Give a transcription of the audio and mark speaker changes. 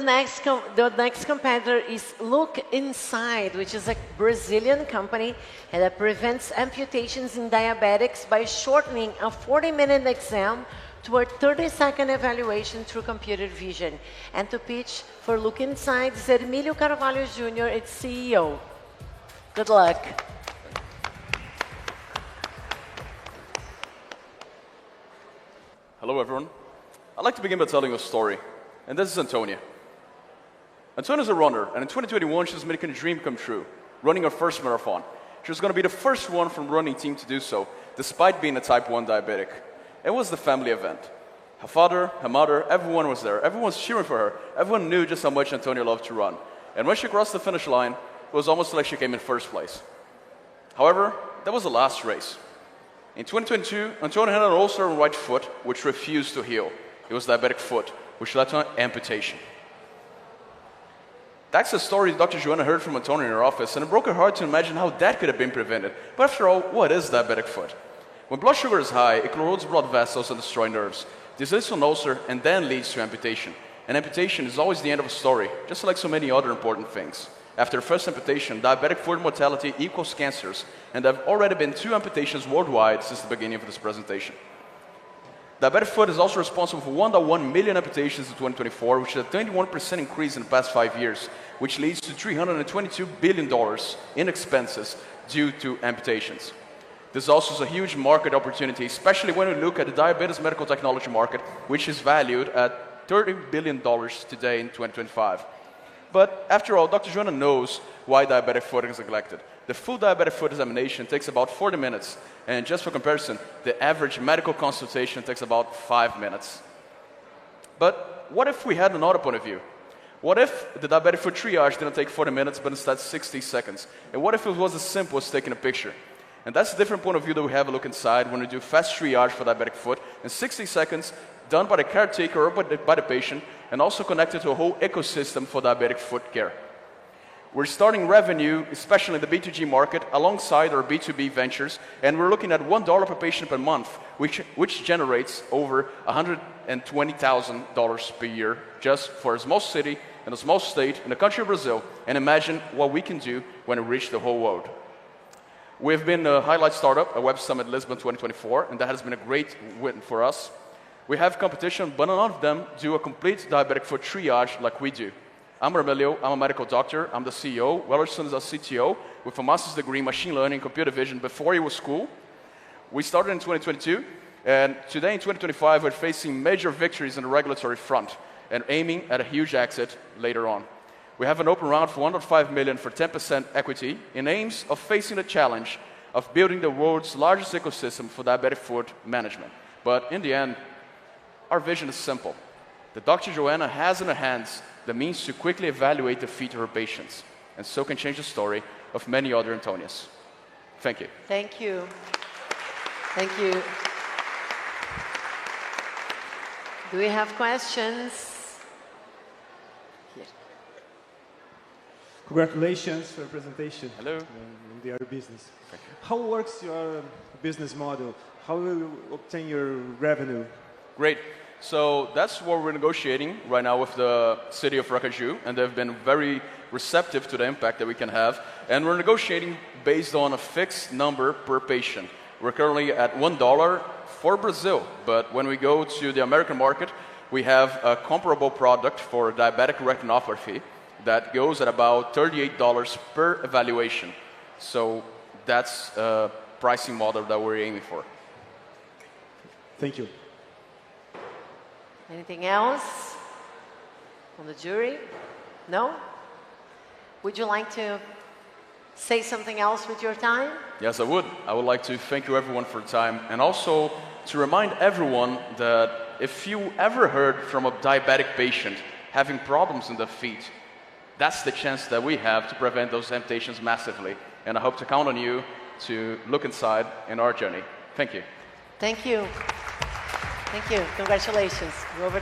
Speaker 1: The next competitor is LookInside, which is a Brazilian company that prevents amputations in diabetics by shortening a 40-minute exam to a 30-second evaluation through computer vision. And to pitch for LookInside is Emilio Carvalho Jr., its CEO. Good luck.
Speaker 2: Hello, everyone. I'd like to begin by telling you a story. And this is Antonia. Antonia is a runner, and in 2021, she's making a dream come true, running her first marathon. She was going to be the first one from the running team to do so, despite being a type 1 diabetic. It was the family event. Her father, her mother, everyone was there. Everyone was cheering for her. Everyone knew just how much Antonia loved to run. And when she crossed the finish line, it was almost like she came in first place. However, that was the last race. In 2022, Antonia had an ulcer on her right foot, which refused to heal. It was diabetic foot, which led to an amputation. That's a story Dr. Joanna heard from Antonia in her office, and it broke her heart to imagine how that could have been prevented. But after all, what is diabetic foot? When blood sugar is high, it corrodes blood vessels and destroys nerves. This leads to an ulcer and then leads to amputation. And amputation is always the end of a story, just like so many other important things. After the first amputation, diabetic foot mortality equals cancers, and there have already been 2 amputations worldwide since the beginning of this presentation. Diabetic foot is also responsible for 1.1 million amputations in 2024, which is a 21% increase in the past 5 years, which leads to $322 billion in expenses due to amputations. This also is a huge market opportunity, especially when we look at the diabetes medical technology market, which is valued at $30 billion today in 2025. But after all, Dr. Joanna knows why diabetic foot is neglected. The full diabetic foot examination takes about 40 minutes, and just for comparison, the average medical consultation takes about 5 minutes. But what if we had another point of view? What if the diabetic foot triage didn't take 40 minutes, but instead 60 seconds? And what if it was as simple as taking a picture? And that's a different point of view that we have a look inside when we do fast triage for diabetic foot in 60 seconds, done by the caretaker or by the patient, and also connected to a whole ecosystem for diabetic foot care. We're starting revenue, especially in the B2G market, alongside our B2B ventures, and we're looking at $1 per patient per month, which generates over $120,000 per year just for a small city and a small state in the country of Brazil. And imagine what we can do when we reach the whole world. We've been a highlight startup at Web Summit Lisbon 2024, and that has been a great win for us. We have competition, but none of them do a complete diabetic foot triage like we do. I'm Emilio, I'm a medical doctor, I'm the CEO. Wellerson is a CTO with a master's degree in machine learning and computer vision before he was cool. We started in 2022, and today in 2025, we're facing major victories on the regulatory front and aiming at a huge exit later on. We have an open round for $1.5 million for 10% equity in aims of facing the challenge of building the world's largest ecosystem for diabetic foot management. But in the end, our vision is simple. The Dr. Joanna has in her hands the means to quickly evaluate the feet of her patients, and so can change the story of many other Antonias. Thank you.
Speaker 1: Thank you. Thank you. Do we have questions? Here.
Speaker 3: Congratulations for your presentation.
Speaker 2: Hello.
Speaker 3: In the other business.
Speaker 2: Thank you.
Speaker 3: How works your business model? How will you obtain your revenue?
Speaker 2: Great. So that's what we're negotiating right now with the city of Aracaju, and they've been very receptive to the impact that we can have. And we're negotiating based on a fixed number per patient. We're currently at $1 for Brazil, but when we go to the American market, we have a comparable product for diabetic retinopathy that goes at about $38 per evaluation. So that's a pricing model that we're aiming for.
Speaker 3: Thank you.
Speaker 1: Anything else from the jury? No? Would you like to say something else with your time?
Speaker 2: Yes, I would. I would like to thank you everyone for your time, and also to remind everyone that if you ever heard from a diabetic patient having problems in the feet, that's the chance that we have to prevent those amputations massively. And I hope to count on you to look inside in our journey. Thank you.
Speaker 1: Thank you. Thank you. Congratulations. You're over